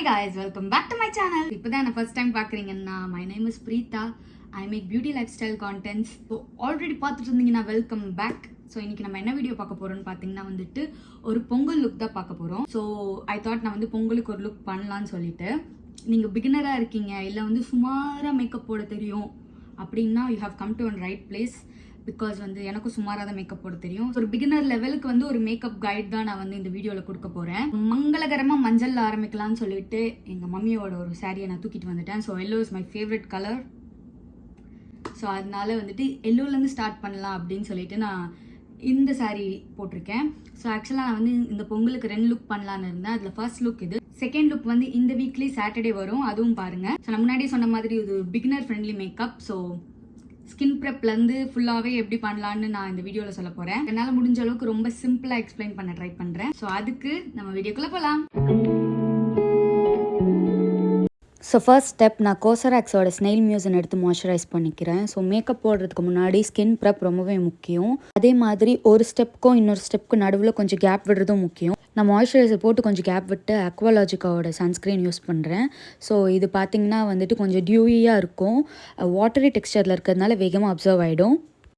guys, welcome back to my channel. இப்போதான் நான் first time பார்க்குறீங்கன்னா my name is Preeta. I make beauty lifestyle contents. So already பார்த்துட்டு இருந்தீங்கன்னா welcome back. So இன்னைக்கு நம்ம என்ன வீடியோ பார்க்க போகிறோம்னு பார்த்தீங்கன்னா வந்துட்டு ஒரு பொங்கல் லுக் தான் பார்க்க போகிறோம். ஸோ ஐ தாட் நான் வந்து பொங்கலுக்கு ஒரு லுக் பண்ணலான்னு சொல்லிட்டு, நீங்கள் பிகினராக இருக்கீங்க இல்லை வந்து சுமாராக மேக்கப் போட தெரியும் அப்படின்னா you have come to one right place. Because வந்து எனக்கும் சுமாராக தான் மேக்கப் போட தெரியும். ஒரு பிகினர் லெவலுக்கு வந்து ஒரு மேக்கப் கைட் தான் நான் வந்து இந்த வீடியோவில் கொடுக்க போகிறேன். மங்களகரமாக மஞ்சள் ஆரம்பிக்கலாம்னு சொல்லிட்டு எங்கள் மம்மியோட ஒரு சாரியை நான் தூக்கிட்டு வந்துட்டேன். So yellow is my favourite colour. So அதனால வந்துட்டு எல்லோலேருந்து ஸ்டார்ட் பண்ணலாம் அப்படின்னு சொல்லிட்டு நான் இந்த சாரீ போட்டிருக்கேன். ஸோ ஆக்சுவலாக நான் வந்து இந்த பொங்கலுக்கு 2 லுக் பண்ணலான்னு இருந்தேன். அதில் ஃபர்ஸ்ட் லுக் இது. செகண்ட் லுக் வந்து இந்த வீக்லி சாட்டர்டே வரும், அதுவும் பாருங்கள். ஸோ நான் முன்னாடியே சொன்ன மாதிரி இது beginner friendly makeup. So skin ப்ரெப்லேருந்து ஃபுல்லாகவே எப்படி பண்ணலான்னு நான் இந்த வீடியோவில் சொல்ல போகிறேன். என்னால் முடிஞ்ச அளவுக்கு ரொம்ப சிம்பிளாக எக்ஸ்பிளைன் பண்ண ட்ரை பண்ணுறேன். ஸோ அதுக்கு நம்ம வீடியோக்குள்ளே போகலாம். ஸோ ஃபர்ஸ்ட் ஸ்டெப், நான் கோசராக்ஸோட ஸ்னெயில் மியூசன் எடுத்து மாய்ஸ்சரைஸ் பண்ணிக்கிறேன். ஸோ மேக்கப் போடுறதுக்கு முன்னாடி ஸ்கின் ப்ரெப் ரொம்பவே முக்கியம். அதே மாதிரி ஒரு ஸ்டெப்புக்கும் இன்னொரு ஸ்டெப்புக்கு நடுவில் கொஞ்சம் கேப் விடுறதும் முக்கியம். நான் மாய்ஸ்சரைசர் போட்டு கொஞ்சம் கேப் விட்டு அக்வாலாஜிக்காவோட சன்ஸ்க்ரீன் யூஸ் பண்ணுறேன். ஸோ இது பார்த்திங்கன்னா வந்துட்டு கொஞ்சம் டியூயியாக இருக்கும், வாட்டரி டெக்ஸ்சரில் இருக்கிறதுனால வேகமாக அப்சர்வ் ஆகிடும்.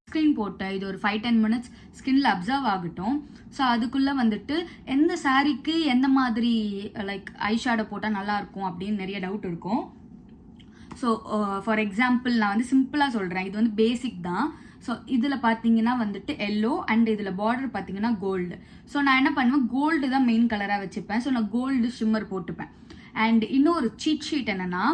ஸ்க்ரீன் போட்டு இது ஒரு 5-10 மினிட்ஸ் ஸ்கின்ல அப்சர்வ் ஆகட்டும். ஸோ அதுக்குள்ளே வந்துட்டு எந்த சாரீக்கு எந்த மாதிரி லைக் ஐ ஷேடோ போட்டால் நல்லாயிருக்கும் அப்படின்னு நிறைய டவுட் இருக்கும். ஸோ ஃபார் எக்ஸாம்பிள் நான் வந்து சிம்பிளாக சொல்கிறேன், இது வந்து பேசிக் தான். ஸோ இதில் பார்த்தீங்கன்னா வந்துட்டு எல்லோ அண்ட் இதில் பார்டர் பார்த்தீங்கன்னா கோல்டு. ஸோ நான் என்ன பண்ணுவேன், கோல்டு தான் மெயின் கலராக வச்சுப்பேன். ஸோ நான் கோல்டு ஷிம்மர் போட்டுப்பேன். அண்ட் இன்னொரு சீட் ஷீட் என்னென்னா,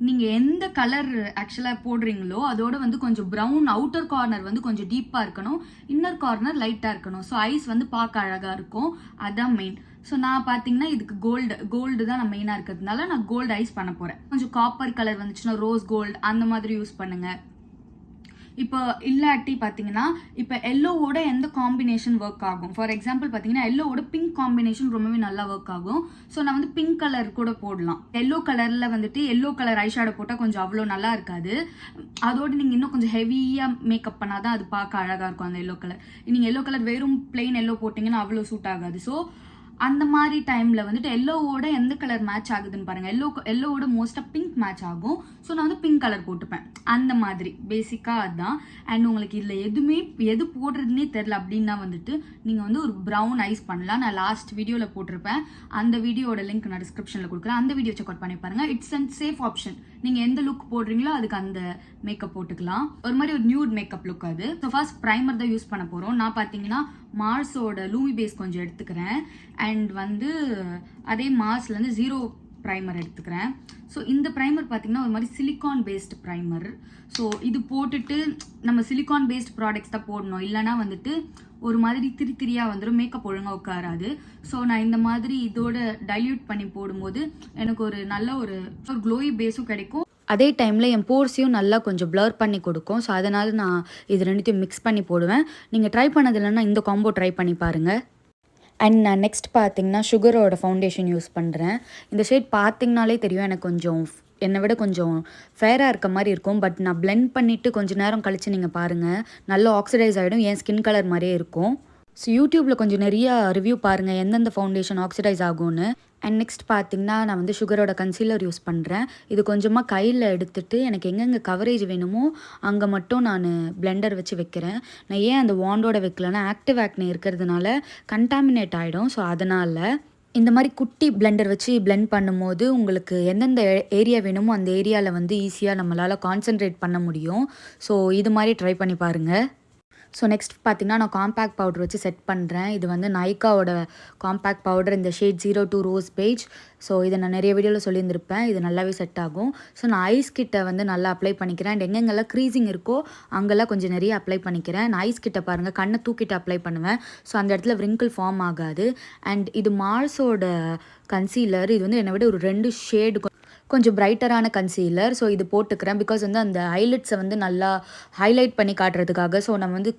நீங்கள் எந்த கலர் ஆக்சுவலாக போடுறீங்களோ அதோட வந்து கொஞ்சம் ப்ரௌன் அவுட்டர் கார்னர் வந்து கொஞ்சம் டீப்பாக இருக்கணும், இன்னர் கார்னர் லைட்டாக இருக்கணும். ஸோ ஐஸ் வந்து பார்க்க அழகாக இருக்கும், அதுதான் மெயின். ஸோ நான் பார்த்தீங்கன்னா இதுக்கு கோல்டு தான் நான் மெயினாக இருக்கிறதுனால நான் கோல்டு ஐஸ் பண்ண போகிறேன். கொஞ்சம் காப்பர் கலர் வந்துச்சுன்னா ரோஸ் கோல்டு அந்த மாதிரி யூஸ் பண்ணுங்கள். இப்போ இல்லாட்டி பார்த்தீங்கன்னா இப்போ எல்லோவோட எந்த காம்பினேஷன் ஒர்க் ஆகும், ஃபார் எக்ஸாம்பிள் பார்த்தீங்கன்னா எல்லோவோட பிங்க் காம்பினேஷன் ரொம்பவே நல்லா ஒர்க் ஆகும். ஸோ நான் வந்து பிங்க் கலர் கூட போடலாம். எல்லோ கலரில் வந்துட்டு எல்லோ கலர் ஐஷேடோ போட்டால் கொஞ்சம் அவ்வளோ நல்லா இருக்காது. அதோடு நீங்கள் இன்னும் கொஞ்சம் ஹெவியாக மேக்கப் பண்ணால் தான் அது பார்க்க அழகாக இருக்கும் அந்த எல்லோ கலர். நீங்கள் எல்லோ கலர் வெறும் பிளெயின் எல்லோ போட்டிங்கன்னா அவ்வளோ சூட் ஆகாது. ஸோ அந்த மாதிரி டைமில் வந்துட்டு எல்லோவோட எந்த கலர் மேட்ச் ஆகுதுன்னு பாருங்கள். எல்லோவோட மோஸ்ட்டாக பிங்க் மேட்ச் ஆகும். ஸோ நான் வந்து பிங்க் கலர் போட்டுப்பேன். அந்த மாதிரி பேசிக்காக அதுதான். அண்ட் உங்களுக்கு இதில் எது போடுறதுனே தெரில அப்படின்னா வந்துட்டு நீங்கள் வந்து ஒரு ப்ரௌன் ஐஸ் பண்ணலாம். நான் லாஸ்ட் வீடியோவில் போட்டிருப்பேன், அந்த வீடியோட லிங்க் நான் டிஸ்கிரிப்ஷனில் கொடுக்குறேன். அந்த வீடியோ செக் அவுட் பண்ணி பாருங்கள். It's and safe option. நீங்கள் எந்த லுக் போடுறீங்களோ அதுக்கு அந்த மேக்கப் போட்டுக்கலாம். ஒரு மாதிரி ஒரு நியூட் மேக்கப் லுக் அது. ஸோ ஃபர்ஸ்ட் ப்ரைமர் தான் யூஸ் பண்ண போகிறோம். நான் பார்த்தீங்கன்னா மார்ஸோட லூமி பேஸ் கொஞ்சம் எடுத்துக்கிறேன். அண்ட் வந்து அதே மார்ஸ்லேருந்து 0 ப்ரைமர் எடுத்துக்கிறேன். ஸோ இந்த ப்ரைமர் பார்த்தீங்கன்னா ஒரு மாதிரி சிலிக்கான் பேஸ்டு ப்ரைமர். ஸோ இது போட்டுட்டு நம்ம சிலிக்கான் பேஸ்ட் ப்ராடக்ட்ஸ் தான் போடணும், இல்லைனா வந்துட்டு ஒரு மாதிரி திரியாக வந்துடும், மேக்கப் ஒழுங்காக உட்காராது. ஸோ நான் இந்த மாதிரி இதோட டைல்யூட் பண்ணி போடும்போது எனக்கு ஒரு நல்ல ஒரு க்ளோயி பேஸும் கிடைக்கும். அதே டைமில் என் போர்ஸையும் நல்லா கொஞ்சம் ப்ளர் பண்ணி கொடுக்கும். ஸோ அதனால் நான் இது ரெண்டுத்தையும் மிக்ஸ் பண்ணி போடுவேன். நீங்கள் ட்ரை பண்ணது இல்லைன்னா இந்த காம்போ ட்ரை பண்ணி பாருங்கள். அண்ட் நான் நெக்ஸ்ட் பார்த்தீங்கன்னா சுகரோட ஃபவுண்டேஷன் யூஸ் பண்ணுறேன். இந்த ஷேட் பார்த்தீங்கனாலே தெரியும் எனக்கு கொஞ்சம் என்னை விட கொஞ்சம் ஃபேராக இருக்க மாதிரி இருக்கும். பட் நான் பிளெண்ட் பண்ணிவிட்டு கொஞ்சம் நேரம் கழித்து நீங்கள் பாருங்கள், நல்லா ஆக்சிடைஸ் ஆகிடும், என் ஸ்கின் கலர் மாதிரியே இருக்கும். ஸோ யூடியூப்பில் கொஞ்சம் நிறையா ரிவ்யூ பாருங்கள் எந்தெந்த ஃபவுண்டேஷன் ஆக்சிடைஸ் ஆகும்னு. அண்ட் நெக்ஸ்ட் பார்த்தீங்கன்னா நான் வந்து சுகரோட கன்சீலர் யூஸ் பண்ணுறேன். இது கொஞ்சமாக கையில் எடுத்துகிட்டு எனக்கு எங்கெங்கே கவரேஜ் வேணுமோ அங்கே மட்டும் நான் பிளெண்டர் வச்சு வைக்கிறேன். நான் ஏன் அந்த வாண்டோட வைக்கலன்னா ஆக்டிவ் ஆக்னி இருக்கிறதுனால கண்டாமினேட் ஆகிடும். ஸோ அதனால் இந்த மாதிரி குட்டி பிளெண்டர் வச்சு பிளெண்ட் பண்ணும்போது உங்களுக்கு எந்தெந்த ஏரியா வேணுமோ அந்த ஏரியாவில் வந்து ஈஸியாக நம்மளால் கான்சென்ட்ரேட் பண்ண முடியும். ஸோ இது மாதிரி ட்ரை பண்ணி பாருங்கள். ஸோ நெக்ஸ்ட் பார்த்தீங்கன்னா நான் காம்பேக்ட் பவுடர் வச்சு செட் பண்ணுறேன். இது வந்து நைக்காவோட காம்பேக்ட் பவுடர், இந்த ஷேட் 02 ரோஸ் பேஜ். ஸோ இதை நான் நிறைய வீடியோவில் சொல்லியிருந்திருப்பேன், இது நல்லாவே செட் ஆகும். ஸோ நான் ஐஸ் கிட்ட வந்து நல்லா அப்ளை பண்ணிக்கிறேன். அண்ட் எங்கெங்கெல்லாம் க்ரீசிங் இருக்கோ அங்கெல்லாம் கொஞ்சம் நிறைய அப்ளை பண்ணிக்கிறேன். நான் ஐஸ் கிட்ட பாருங்கள், கண்ணை தூக்கிட்டு அப்ளை பண்ணுவேன். ஸோ அந்த இடத்துல விரிங்கிள் ஃபார்ம் ஆகாது. அண்ட் இது மார்ஸோட கன்சீலர். இது வந்து என்னை விட ஒரு 2 ஷேடு கொஞ்சம் பிரைட்டரான கன்சீலர். ஸோ இது போட்டுக்கிறேன் பிகாஸ் வந்து அந்த ஹைலைட்ஸை வந்து நல்லா ஹைலைட் பண்ணி காட்டுறதுக்காக. ஸோ நம்ம வந்து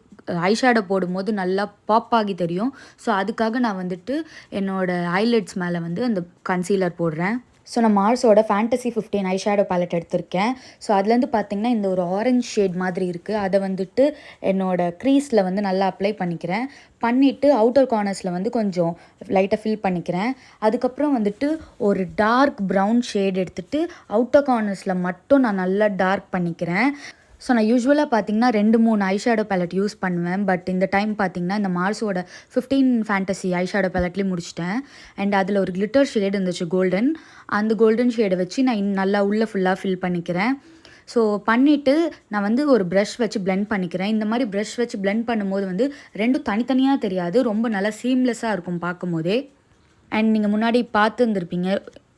ஐஷேடோ போடும்போது நல்லா பாப் ஆகி தெரியும். ஸோ அதுக்காக நான் வந்துட்டு என்னோடய ஹைலைட்ஸ் மேலே வந்து அந்த கன்சீலர் போடுறேன். ஸோ நான் மார்ஸோட ஃபேண்டசி 15 ஐ ஷேடோ பேலட் எடுத்திருக்கேன். ஸோ அதுலேருந்து பார்த்தீங்கன்னா இந்த ஒரு ஆரஞ்ச் ஷேட் மாதிரி இருக்குது. அதை வந்துட்டு என்னோடய க்ரீஸில் வந்து நல்லா அப்ளை பண்ணிக்கிறேன். பண்ணிவிட்டு அவுட்டர் கார்னர்ஸில் வந்து கொஞ்சம் லைட்டாக ஃபில் பண்ணிக்கிறேன். அதுக்கப்புறம் வந்துட்டு ஒரு டார்க் ப்ரௌன் ஷேட் எடுத்துகிட்டு அவுட்டர் கார்னர்ஸில் மட்டும் நான் நல்லா டார்க் பண்ணிக்கிறேன். ஸோ நான் யூஸ்வலாக பார்த்தீங்கன்னா 2-3 ஐ ஷேடோ பேலட் யூஸ் பண்ணுவேன். பட் இந்த டைம் பார்த்தீங்கன்னா இந்த மார்ஸோட 15 ஃபேண்டசி ஐ ஷேடோ பேலட்லேயும் முடிச்சிட்டேன். அண்ட் அதில் ஒரு கிளிட்டர் ஷேட் இருந்துச்சு கோல்டன். அந்த கோல்டன் ஷேடை வச்சு நான் நல்லா உள்ளே ஃபுல்லாக ஃபில் பண்ணிக்கிறேன். ஸோ பண்ணிவிட்டு நான் வந்து ஒரு ப்ரஷ் வச்சு பிளெண்ட் பண்ணிக்கிறேன். இந்த மாதிரி ப்ரஷ் வச்சு பிளெண்ட் பண்ணும்போது வந்து ரெண்டும் தனித்தனியாக தெரியாது, ரொம்ப நல்லா சீம்லெஸ்ஸாக இருக்கும் பார்க்கும்போதே. அண்ட் நீங்கள் முன்னாடி பார்த்து இருந்திருப்பீங்க,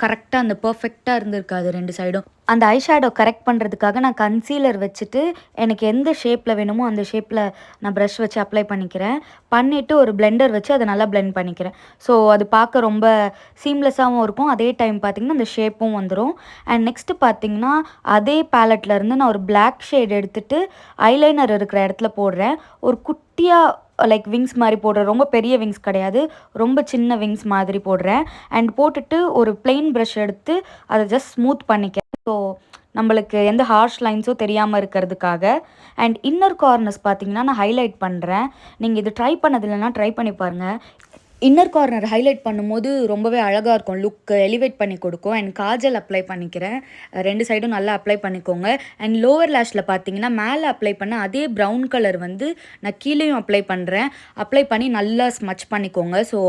கரெக்டாக அந்த பர்ஃபெக்டாக இருந்திருக்காது 2 சைடும். அந்த ஐ ஷேடோ கரெக்ட் பண்ணுறதுக்காக நான் கன்சீலர் வச்சுட்டு எனக்கு எந்த ஷேப்பில் வேணுமோ அந்த ஷேப்பில் நான் ப்ரஷ் வச்சு அப்ளை பண்ணிக்கிறேன். பண்ணிவிட்டு ஒரு பிளெண்டர் வச்சு அதை நல்லா பிளெண்ட் பண்ணிக்கிறேன். ஸோ அது பார்க்க ரொம்ப சீம்லெஸ்ஸாகவும் இருக்கும், அதே டைம் பார்த்திங்கன்னா அந்த ஷேப்பும் வந்துடும். அண்ட் நெக்ஸ்ட்டு பார்த்திங்கன்னா அதே பேலட்லேருந்து நான் ஒரு பிளாக் ஷேட் எடுத்துகிட்டு ஐலைனர் இருக்கிற இடத்துல போடுறேன். ஒரு குட்டியாக லைக் விங்ஸ் மாதிரி போடுறேன், ரொம்ப பெரிய விங்ஸ் கிடையாது, ரொம்ப சின்ன விங்ஸ் மாதிரி போடுறேன். அண்ட் போட்டுட்டு ஒரு பிளெயின் ப்ரஷ் எடுத்து அதை ஜஸ்ட் ஸ்மூத் பண்ணிக்கிறேன். ஸோ நம்மளுக்கு எந்த ஹார்ஷ் லைன்ஸும் தெரியாமல் இருக்கிறதுக்காக. அண்ட் இன்னர் கார்னர்ஸ் பார்த்திங்கன்னா நான் ஹைலைட் பண்ணுறேன். நீங்கள் இது ட்ரை பண்ணதில்லைன்னா ட்ரை பண்ணி பாருங்கள். இன்னர் கார்னர் ஹைலைட் பண்ணும்போது ரொம்பவே அழகாக இருக்கும், லுக்கு எலிவேட் பண்ணி கொடுக்கும். அண்ட் காஜல் அப்ளை பண்ணிக்கிறேன், 2 சைடும் நல்லா அப்ளை பண்ணிக்கோங்க. அண்ட் லோவர் லேஷில் பார்த்தீங்கன்னா மேலே அப்ளை பண்ண அதே ப்ரௌன் கலர் வந்து நான் கீழேயும் அப்ளை பண்ணுறேன். அப்ளை பண்ணி நல்லா ஸ்மச் பண்ணிக்கோங்க. ஸோ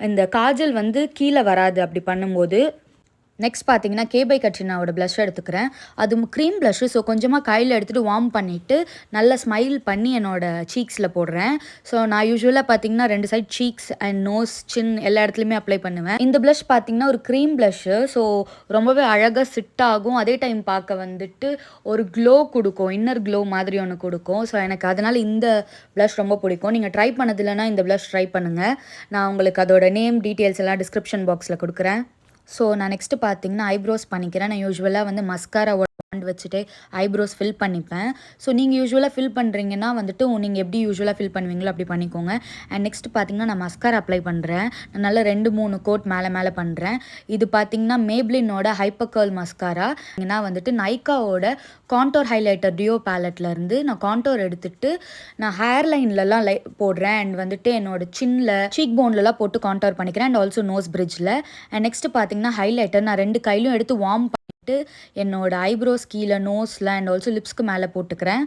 இந்த காஜல் வந்து கீழே வராது அப்படி பண்ணும்போது. நெக்ஸ்ட் பார்த்தீங்கன்னா கே பை கட்ரினாவோட ப்ளஷ் எடுத்துக்கிறேன். அது க்ரீம் ப்ளஷ்ஷு. ஸோ கொஞ்சமாக கையில் எடுத்துகிட்டு வார்ம் பண்ணிவிட்டு நல்லா ஸ்மைல் பண்ணி என்னோடய சீக்ஸில் போடுறேன். ஸோ நான் யூஸ்வலாக பார்த்தீங்கன்னா 2 சைட் சீக்ஸ் அண்ட் நோஸ், சின் எல்லா இடத்துலையுமே அப்ளை பண்ணுவேன். இந்த ப்ளஷ் பார்த்தீங்கன்னா ஒரு க்ரீம் ப்ளஷ்ஷு. ஸோ ரொம்பவே அழகாக சிட் ஆகும், அதே டைம் பார்க்க வந்துட்டு ஒரு க்ளோ கொடுக்கும், இன்னர் க்ளோ மாதிரி ஒன்று கொடுக்கும். ஸோ எனக்கு அதனால் இந்த ப்ளஷ் ரொம்ப பிடிக்கும். நீங்கள் ட்ரை பண்ணதில்லைன்னா இந்த ப்ளஷ் ட்ரை பண்ணுங்கள். நான் உங்களுக்கு அதோட நேம் டீட்டெயில்ஸ் எல்லாம் டிஸ்கிரிப்ஷன் பாக்ஸில் கொடுக்குறேன். ஸோ நான் நெக்ஸ்ட்டு பார்த்தீங்கன்னா ஐப்ரோஸ் பண்ணிக்கிறேன். நான் யூஸ்வலாக வந்து மஸ்காராவோட பேண்ட் வச்சுட்டு ஐப்ரோஸ் ஃபில் பண்ணிப்பேன். ஸோ நீங்கள் யூஸ்வலாக ஃபில் பண்ணுறீங்கன்னா வந்துட்டு நீங்கள் எப்படி யூஸ்வலாக ஃபில் பண்ணுவீங்களோ அப்படி பண்ணிக்கோங்க. அண்ட் நெக்ஸ்ட் பார்த்தீங்கன்னா நான் மஸ்காரா அப்ளை பண்ணுறேன். நான் நல்லா 2-3 கோட் மேலே பண்ணுறேன். இது பார்த்தீங்கன்னா மேப்ளினோட ஹைப்பர் கர்ல் மஸ்காரா. நான் வந்துட்டு நைக்காவோட கான்டோர் ஹைலைட்டர் டியோ பேலட்லேருந்து நான் கான்டோர் எடுத்துகிட்டு நான் ஹேர் லைன்லலாம் போடுறேன். அண்ட் வந்துட்டு என்னோட சின்னில் சீக் போன்லலாம் போட்டு கான்டோர் பண்ணிக்கிறேன். அண்ட் ஆல்சோ நோஸ் பிரிட்ஜில். அண்ட் நெக்ஸ்ட்டு பார்த்தீங்கன்னா ஹைலைட்டர் நான் 2 கையிலும் எடுத்து வார்ம் என்னோட ஐப்ரோஸ் கீழே, நோஸில் அண்ட் ஆல்சோ லிப்ஸ்க்கு மேலே போட்டுக்கிறேன்.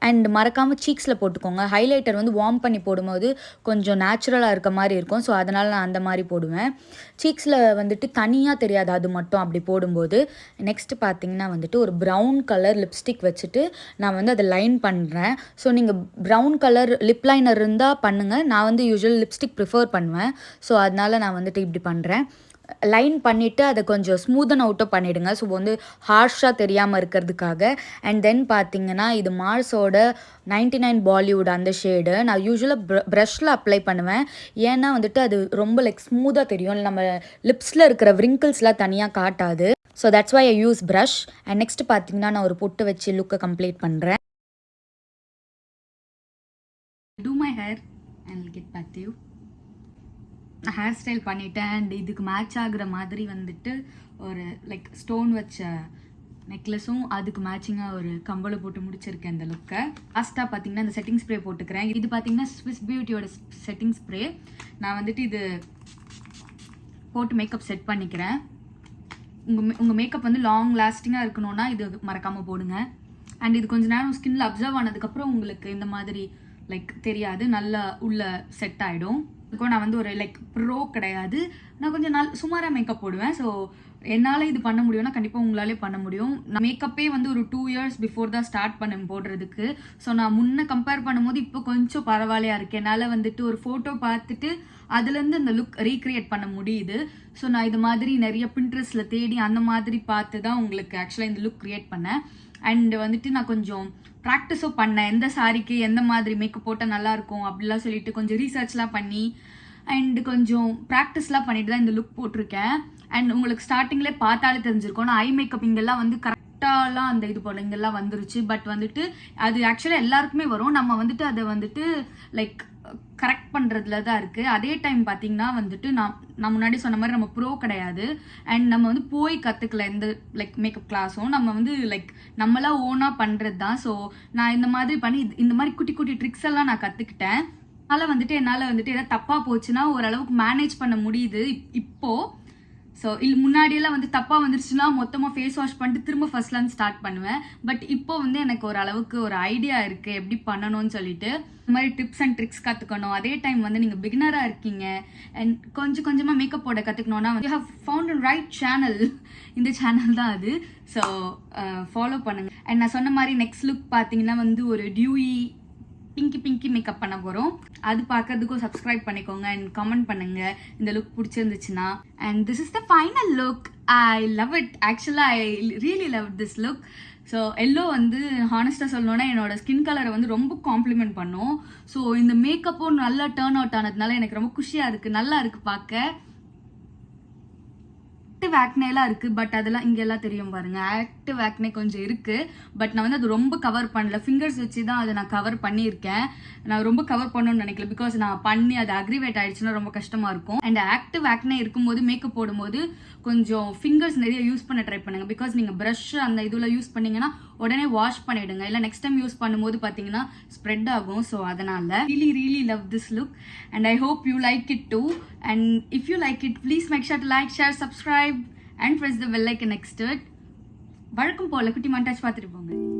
அண்ட் மறக்காமல் சீக்ஸில் போட்டுக்கோங்க. ஹைலைட்டர் வந்து வார்ம் பண்ணி போடும்போது கொஞ்சம் நேச்சுரலாக இருக்க மாதிரி இருக்கும். ஸோ அதனால் நான் அந்த மாதிரி போடுவேன். சீக்ஸில் வந்துட்டு தனியாக தெரியாது அது மட்டும் அப்படி போடும்போது. நெக்ஸ்ட்டு பார்த்தீங்கன்னா வந்துட்டு ஒரு ப்ரௌன் கலர் லிப்ஸ்டிக் வச்சுட்டு நான் வந்து அதை லைன் பண்ணுறேன். ஸோ நீங்கள் ப்ரௌன் கலர் லிப் லைனர் இருந்தால் பண்ணுங்கள். நான் வந்து யூஸ்வல் லிப்ஸ்டிக் ப்ரிஃபர் பண்ணுவேன். ஸோ அதனால் நான் வந்துட்டு இப்படி பண்ணுறேன். லைன் பண்ணிவிட்டு அதை கொஞ்சம் ஸ்மூதன் அவுட்டும் பண்ணிவிடுங்க. ஸோ வந்து ஹார்ஷாக தெரியாமல் இருக்கிறதுக்காக. அண்ட் தென் பார்த்தீங்கன்னா இது மார்ஸோட 99 பாலிவுட் அந்த ஷேடு. நான் யூஸ்வலாக ப்ரஷில் அப்ளை பண்ணுவேன். ஏன்னா வந்துட்டு அது ரொம்ப லைக் ஸ்மூத்தாக தெரியும், நம்ம லிப்ஸில் இருக்கிற விரிங்கிள்ஸ்லாம் தனியாக காட்டாது. So that's why I use brush. And next பார்த்தீங்கன்னா நான் ஒரு பொட்டு வச்சு லுக்கை கம்ப்ளீட் பண்ணுறேன். Do my hair and I'll get back to you. Hair style பண்ணிட்டேன். அண்ட் இதுக்கு மேட்ச் ஆகுற மாதிரி வந்துட்டு ஒரு லைக் ஸ்டோன் வச்ச நெக்லஸும் அதுக்கு மேட்சிங்காக ஒரு கம்பளை போட்டு முடிச்சிருக்கேன் இந்த லுக்கை. லாஸ்ட்டாக பார்த்தீங்கன்னா இந்த செட்டிங் ஸ்ப்ரே போட்டுக்கிறேன். இது பார்த்தீங்கன்னா ஸ்விஸ் பியூட்டியோட செட்டிங் ஸ்ப்ரே. நான் வந்துட்டு இது போட்டு மேக்கப் செட் பண்ணிக்கிறேன். உங்கள் மேக்கப் வந்து லாங் லாஸ்டிங்காக இருக்கணும்னா இது மறக்காமல் போடுங்க. அண்ட் இது கொஞ்சம் நேரம் ஸ்கின்ல அப்சர்வ் ஆனதுக்கப்புறம் உங்களுக்கு இந்த மாதிரி லைக் தெரியாது, நல்லா உள்ள செட் ஆகிடும். இதுக்கும் நான் வந்து ஒரு லைக் ப்ரோ கிடையாது, நான் கொஞ்சம் சுமாராக மேக்கப் போடுவேன். ஸோ என்னால் இது பண்ண முடியும்னா கண்டிப்பாக உங்களாலே பண்ண முடியும். நான் மேக்கப்பே வந்து ஒரு 2 years பிஃபோர் தான் ஸ்டார்ட் பண்ண போடுறதுக்கு. ஸோ நான் முன்ன கம்பேர் பண்ணும்போது இப்போ கொஞ்சம் பரவாயில்லையா இருக்குது. என்னால் வந்துட்டு ஒரு ஃபோட்டோ பார்த்துட்டு அதுலேருந்து அந்த லுக் ரீக்ரியேட் பண்ண முடியுது. ஸோ நான் இது மாதிரி நிறைய பின்ட்ரெஸ்ட்டில் தேடி அந்த மாதிரி பார்த்து தான் உங்களுக்கு ஆக்சுவலாக இந்த லுக் க்ரியேட் பண்ணேன். அண்ட் வந்துட்டு நான் கொஞ்சம் ப்ராக்டிஸும் பண்ணேன், எந்த சாரிக்கு எந்த மாதிரி மேக்கப் போட்டால் நல்லாயிருக்கும் அப்படிலாம் சொல்லிட்டு கொஞ்சம் ரீசர்ச்லாம் பண்ணி அண்ட் கொஞ்சம் ப்ராக்டிஸ்லாம் பண்ணிட்டு தான் இந்த லுக் போட்டிருக்கேன். அண்ட் உங்களுக்கு ஸ்டார்டிங்லேயே பார்த்தாலே தெரிஞ்சிருக்கும். நான் ஐ மேக்கப் இங்கெல்லாம் வந்து லைட்டாலாம் அந்த இது போல இங்கெல்லாம் வந்துருச்சு. பட் வந்துட்டு அது ஆக்சுவலாக எல்லாருக்குமே வரும். நம்ம வந்துட்டு அதை வந்துட்டு லைக் கரெக்ட் பண்ணுறதுல தான் இருக்குது. அதே டைம் பார்த்தீங்கன்னா வந்துட்டு நான் முன்னாடி சொன்ன மாதிரி நம்ம ப்ரோ கிடையாது. அண்ட் நம்ம வந்து போய் கற்றுக்கல எந்த லைக் மேக்கப் கிளாஸும். நம்ம வந்து லைக் நம்மளாம் ஓனாக பண்ணுறது தான். ஸோ நான் இந்த மாதிரி பண்ணி இந்த மாதிரி குட்டி குட்டி ட்ரிக்ஸ் எல்லாம் நான் கற்றுக்கிட்டேன். அதனால் வந்துட்டு என்னால் வந்துட்டு எதாவது தப்பாக போச்சுன்னா ஓரளவுக்கு மேனேஜ் பண்ண முடியுது இப்போது. ஸோ முன்னாடியெல்லாம் வந்து தப்பாக வந்துருச்சுன்னா மொத்தமாக ஃபேஸ் வாஷ் பண்ணிட்டு திரும்ப ஃபர்ஸ்ட்லேருந்து ஸ்டார்ட் பண்ணுவேன். பட் இப்போ வந்து எனக்கு ஓரளவுக்கு ஒரு ஐடியா இருக்குது எப்படி பண்ணணும்னு சொல்லிட்டு. இந்த மாதிரி டிப்ஸ் அண்ட் ட்ரிக்ஸ் கற்றுக்கணும். அதே டைம் வந்து நீங்கள் பிகினராக இருக்கீங்க அண்ட் கொஞ்சமாக மேக்கப் போட கற்றுக்கணுன்னா வந்து you have found a right channel. இந்த சேனல் தான் அது. ஸோ ஃபாலோ பண்ணுங்கள். அண்ட் நான் சொன்ன மாதிரி நெக்ஸ்ட் லுக் பார்த்தீங்கன்னா வந்து ஒரு டியூயி பிங்கி மேக்கப் பண்ண போகிறோம். அது பார்க்கறதுக்கும் சப்ஸ்கிரைப் பண்ணிக்கோங்க அண்ட் கமெண்ட் பண்ணுங்க இந்த லுக் பிடிச்சிருந்துச்சுன்னா. And this is the final look. I love it. ஆக்சுவலாக I really love this look. So எல்லோ வந்து ஹானஸ்ட்டாக சொல்லணுன்னா என்னோட ஸ்கின் கலரை வந்து ரொம்ப காம்ப்ளிமெண்ட் பண்ணும். ஸோ இந்த மேக்கப்பும் நல்லா டேர்ன் அவுட் ஆனதுனால எனக்கு ரொம்ப குஷியாக இருக்குது. நல்லா இருக்குது பார்க்க. ஆக்டிவ் ஆக்னேலாம் இருக்குது. பட் அதெல்லாம் இங்கெல்லாம் தெரியும் பாருங்கள். ஆக்டிவ் ஆக்னே கொஞ்சம் இருக்குது. பட் நான் வந்து அது ரொம்ப கவர் பண்ணல. ஃபிங்கர்ஸ் வச்சு தான் அதை நான் கவர் பண்ணியிருக்கேன். நான் ரொம்ப கவர் பண்ணணும்னு நினைக்கல. பிகாஸ் நான் பண்ணி அது அக்ரிவேட் ஆயிடுச்சுன்னா ரொம்ப கஷ்டமாக இருக்கும். அண்ட் ஆக்டிவ் ஆக்னே இருக்கும்போது மேக்கப் போடும்போது கொஞ்சம் ஃபிங்கர்ஸ் நிறைய யூஸ் பண்ண ட்ரை பண்ணுங்கள். பிகாஸ் நீங்கள் ப்ரஷ் அந்த இதில் யூஸ் பண்ணிங்கன்னா உடனே வாஷ் பண்ணிவிடுங்க. இல்லை நெக்ஸ்ட் டைம் யூஸ் பண்ணும்போது பார்த்தீங்கன்னா ஸ்ப்ரெட் ஆகும். ஸோ அதனால் really love this look and I hope you like it too. And if you like it, please make sure to like, share, subscribe and press the bell icon next to it. வழக்கம் போல குட்டி மண்டாச்சு பார்த்துட்டு போங்க.